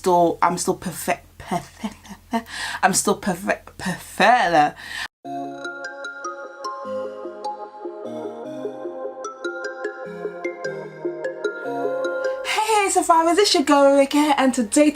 I'm still perfect. I'm still perfect. Hey survivors, it's your girl Ruriko, and today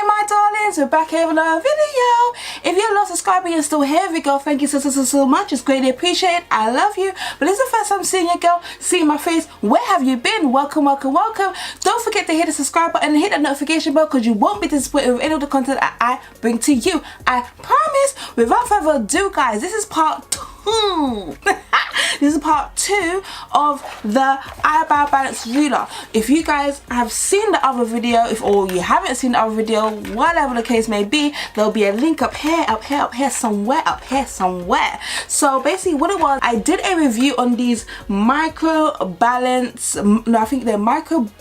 my darlings, we're back here with another video. If you're not subscribed and you're still here, girl, thank you so much. It's greatly appreciated. I love you. But this is the first time seeing you, girl, seeing my face. Where have you been? Welcome. Don't forget to hit the subscribe button and hit that notification bell, because you won't be disappointed with any of the content that I bring to you. I promise. Without further ado, guys, this is part 2. This is part 2 of the eyebrow balance ruler. If you guys have seen the other video, or you haven't seen the other video, whatever the case may be, there'll be a link up here somewhere. So basically what it was, I did a review on these micro balance, no, I think they're microblading,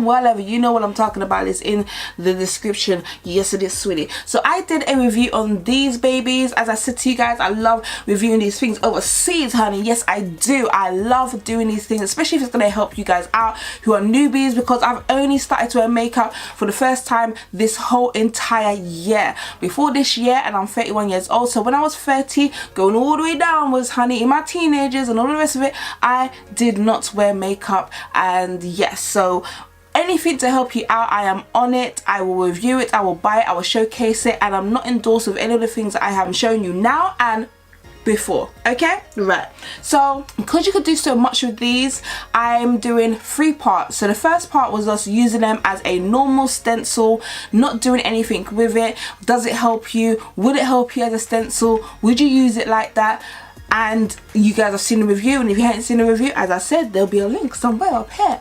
whatever, you know what I'm talking about. Is in the description. Yes it is, sweetie. So I did a review on these babies. As I said to you guys, I love reviewing these things overseas, honey. Yes I do. I love doing these things, especially if it's going to help you guys out who are newbies, because I've only started to wear makeup for the first time this whole entire year. Before this year, and I'm 31 years old, so when I was 30 going all the way downwards, honey, in my teenagers and all the rest of it, I did not wear makeup. And yes, so anything to help you out, I am on it. I will review it, I will buy it, I will showcase it, and I'm not endorsed with any of the things that I have shown you now and before. Okay, right, so because you could do so much with these, I'm doing 3 parts. So the first part was us using them as a normal stencil, not doing anything with it. Does it help you? Would it help you as a stencil? Would you use it like that? And you guys have seen the review, and if you haven't seen the review, as I said, there'll be a link somewhere up here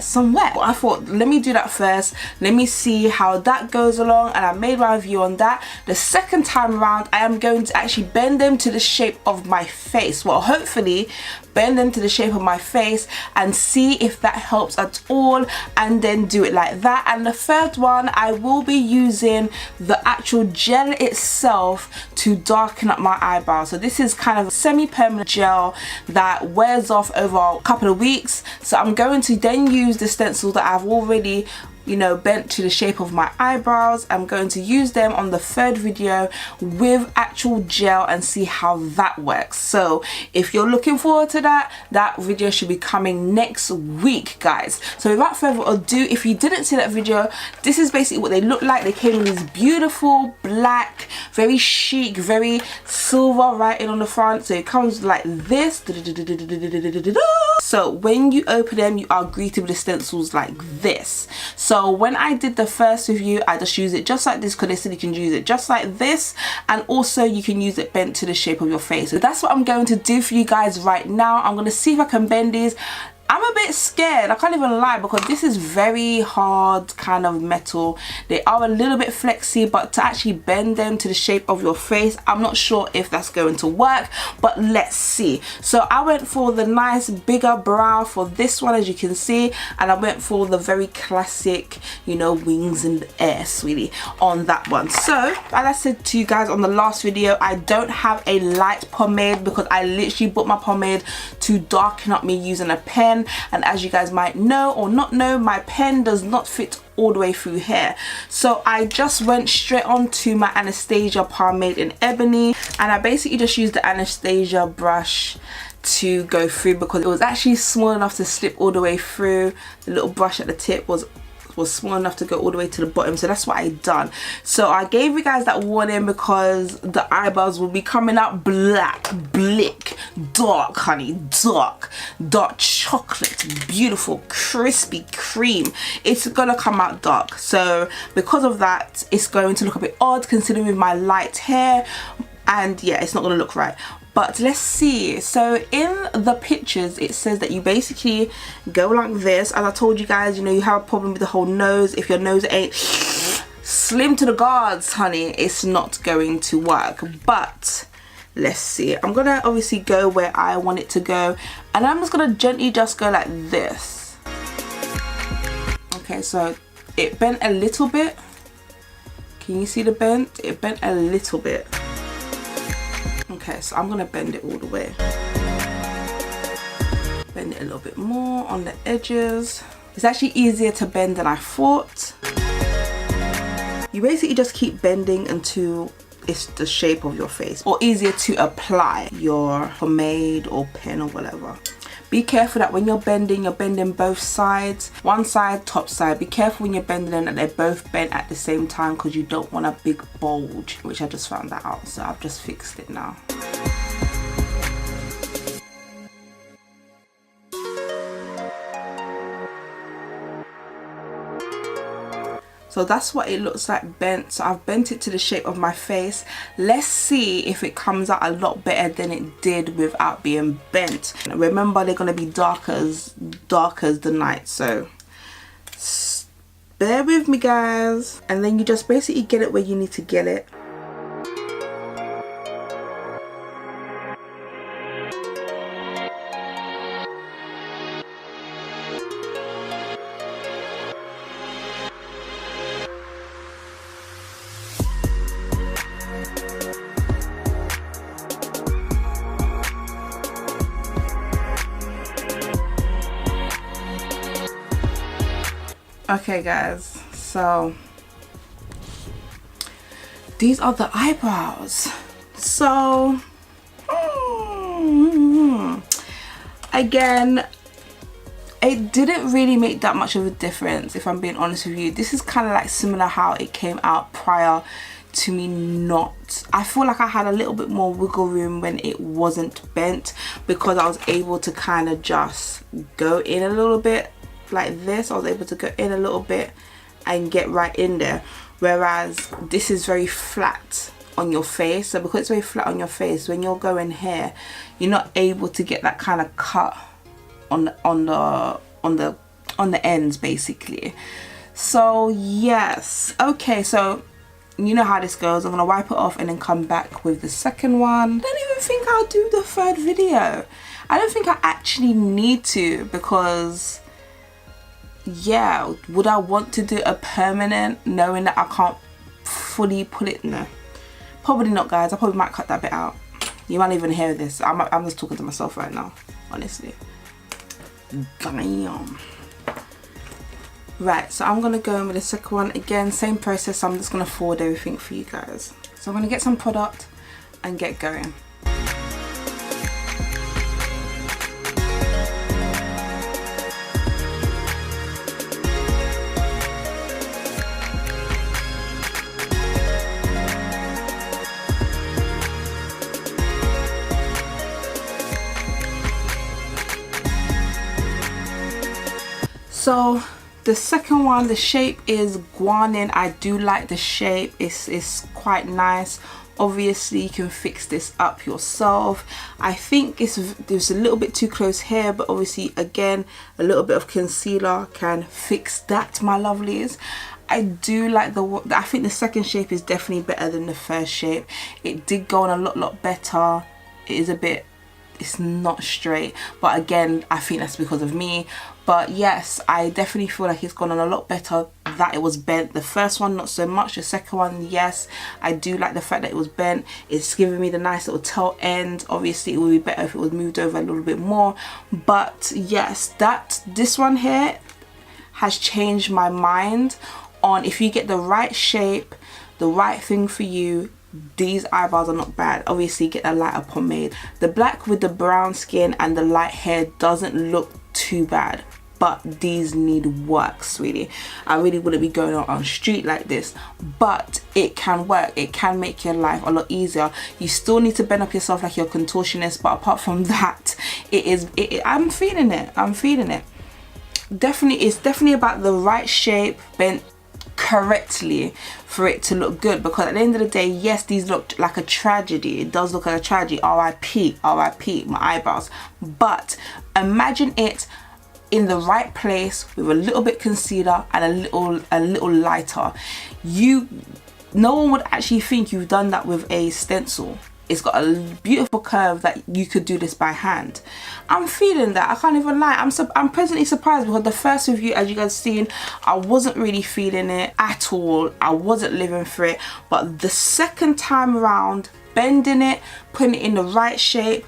somewhere. But I thought, let me do that first, let me see how that goes along, and I made my review on that. The second time around, I am going to actually bend them to the shape of my face. Well, hopefully bend them to the shape of my face and see if that helps at all, and then do it like that. And the third one, I will be using the actual gel itself to darken up my eyebrows. So this is kind of a semi-permanent gel that wears off over a couple of weeks. So I'm going to then use the stencil that I've already, you know, bent to the shape of my eyebrows. I'm going to use them on the third video with actual gel and see how that works. So if you're looking forward to that, that video should be coming next week, guys. So without further ado, if you didn't see that video, this is basically what they look like. They came in these beautiful black, very chic, very silver writing on the front. So it comes like this. So when you open them, you are greeted with the stencils like this. So when I did the first review, I just used it just like this, because they said you can use it just like this, and also you can use it bent to the shape of your face. So that's what I'm going to do for you guys right now. I'm going to see if I can bend these. I'm a bit scared, I can't even lie, because this is very hard kind of metal. They are a little bit flexy, but to actually bend them to the shape of your face, I'm not sure if that's going to work, but let's see. So I went for the nice bigger brow for this one, as you can see, and I went for the very classic, you know, wings in the air, sweetie, on that one. So as I said to you guys on the last video, I don't have a light pomade, because I literally bought my pomade to darken up me using a pen. And as you guys might know or not know, my pen does not fit all the way through here. So I just went straight on to my Anastasia pomade in ebony, and I basically just used the Anastasia brush to go through, because it was actually small enough to slip all the way through. The little brush at the tip was small enough to go all the way to the bottom, so that's what I done. So I gave you guys that warning because the eyebrows will be coming out black, blick, dark, honey, dark chocolate, beautiful, crispy cream. It's gonna come out dark, so because of that, it's going to look a bit odd considering with my light hair, and yeah, it's not gonna look right. But let's see. So in the pictures, it says that you basically go like this. As I told you guys, you know, you have a problem with the whole nose. If your nose ain't slim to the gods, honey, it's not going to work. But let's see. I'm gonna obviously go where I want it to go, and I'm just gonna gently just go like this. Okay, so it bent a little bit. Can you see the bend? It bent a little bit. Okay, so I'm gonna bend it all the way. Bend it a little bit more on the edges. It's actually easier to bend than I thought. You basically just keep bending until it's the shape of your face, or easier to apply your pomade or pen or whatever. Be careful that when you're bending both sides, one side, top side. Be careful when you're bending them that they're both bent at the same time, because you don't want a big bulge, which I just found that out, so I've just fixed it now. So that's what it looks like bent. So I've bent it to the shape of my face. Let's see if it comes out a lot better than it did without being bent. Remember, they're going to be dark as the night, so bear with me, guys. And then you just basically get it where you need to get it. Okay guys, so these are the eyebrows. So again, it didn't really make that much of a difference, if I'm being honest with you. This is kind of like similar how it came out prior to me not. I feel like I had a little bit more wiggle room when it wasn't bent, because I was able to kind of just go in a little bit like this. I was able to go in a little bit and get right in there, whereas this is very flat on your face. So because it's very flat on your face, when you're going here, you're not able to get that kind of cut on the ends basically. So yes, okay, so you know how this goes. I'm gonna wipe it off and then come back with the second one. I don't even think I'll do the third video. I don't think I actually need to, because yeah, would I want to do a permanent knowing that I can't fully pull it? No, probably not, guys. I probably might cut that bit out. You might even hear this. I'm just talking to myself right now, honestly. Damn. Right, so I'm gonna go in with the second one again, same process. So I'm just gonna forward everything for you guys. So I'm gonna get some product and get going. So the second one, the shape is guanin. I do like the shape. It's quite nice. Obviously you can fix this up yourself. I think there's a little bit too close here, but obviously again a little bit of concealer can fix that, my lovelies. I do like I think the second shape is definitely better than the first shape. It did go on a lot better. It is a bit, it's not straight, but again I think that's because of me. But yes, I definitely feel like it's gone on a lot better that it was bent. The first one not so much. The second one, yes, I do like the fact that it was bent. It's giving me the nice little tail end. Obviously it would be better if it was moved over a little bit more, but yes, this one here has changed my mind on, if you get the right shape, the right thing for you, these eyebrows are not bad. Obviously get a lighter pomade. The black with the brown skin and the light hair doesn't look too bad, but these need work, sweetie. I really wouldn't be going out on the street like this, but it can work. It can make your life a lot easier. You still need to bend up yourself like you're a contortionist, but apart from that, I'm feeling it. I'm feeling it. Definitely, it's definitely about the right shape, bent correctly for it to look good, because at the end of the day, yes, these look like a tragedy. It does look like a tragedy. RIP, RIP, my eyebrows. But imagine it in the right place with a little bit concealer and a little lighter. No one would actually think you've done that with a stencil. It's got a beautiful curve that you could do this by hand. I'm feeling that. I can't even lie. I'm pleasantly surprised, because the first review, as you guys seen, I wasn't really feeling it at all. I wasn't living for it. But the second time around, bending it, putting it in the right shape,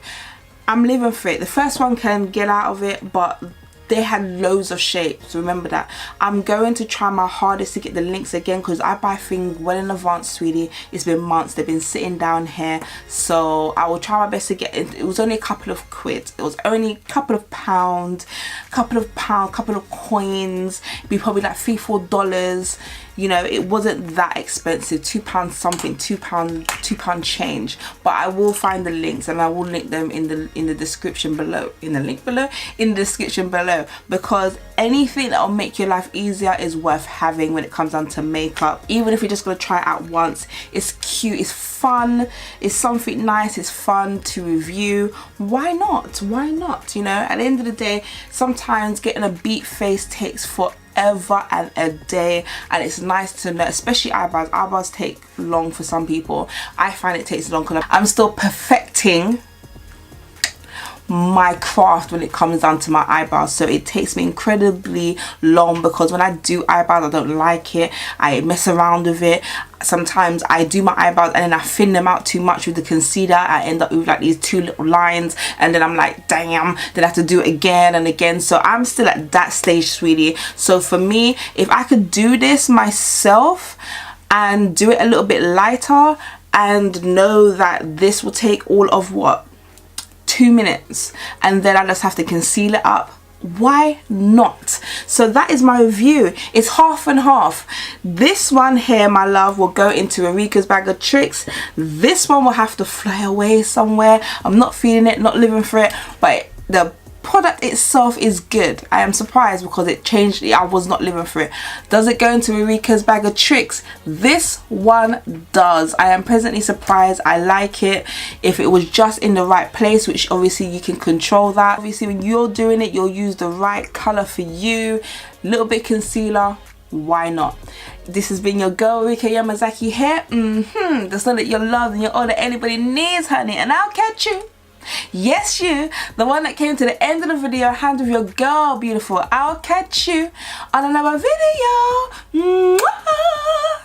I'm living for it. The first one can get out of it, but they had loads of shapes, remember that. I'm going to try my hardest to get the links again, because I buy things well in advance, sweetie. It's been months, they've been sitting down here, so I will try my best to get it. It was only a couple of quid, it was only a couple of pounds, couple of coins, be probably like $3-4, you know. It wasn't that expensive, £2 something, £2 change. But I will find the links, and I will link them in the description below, in the description below, because anything that will make your life easier is worth having when it comes down to makeup. Even if you're just gonna try it out once, it's cute, it's fun, it's something nice, it's fun to review. Why not, you know? At the end of the day, sometimes getting a beat face takes forever and a day, and it's nice to know, especially eyebrows take long for some people. I find it takes long because I'm still perfecting my craft when it comes down to my eyebrows, so it takes me incredibly long, because when I do eyebrows I don't like it, I mess around with it. Sometimes I do my eyebrows and then I thin them out too much with the concealer. I end up with like these 2 little lines, and then I'm like, damn, then I have to do it again and again. So I'm still at that stage, sweetie. So for me, if I could do this myself and do it a little bit lighter, and know that this will take all of what, 2 minutes, and then I just have to conceal it up, why not? So that is my review. It's half and half. This one here, my love, will go into Ruriko's bag of tricks. This one will have to fly away somewhere. I'm not feeling it, not living for it, but the product itself is good. I am surprised because it changed. I was not living for it. Does it go into Ruriko's bag of tricks? This one does. I am pleasantly surprised. I like it. If it was just in the right place, which obviously you can control that. Obviously when you're doing it, you'll use the right color for you. Little bit concealer, why not? This has been your girl Ruriko Yamazaki here. Just know that you're loved and you're all that anybody needs, honey, and I'll catch you. Yes, you, the one that came to the end of the video, hand with your girl, beautiful. I'll catch you on another video. Mwah!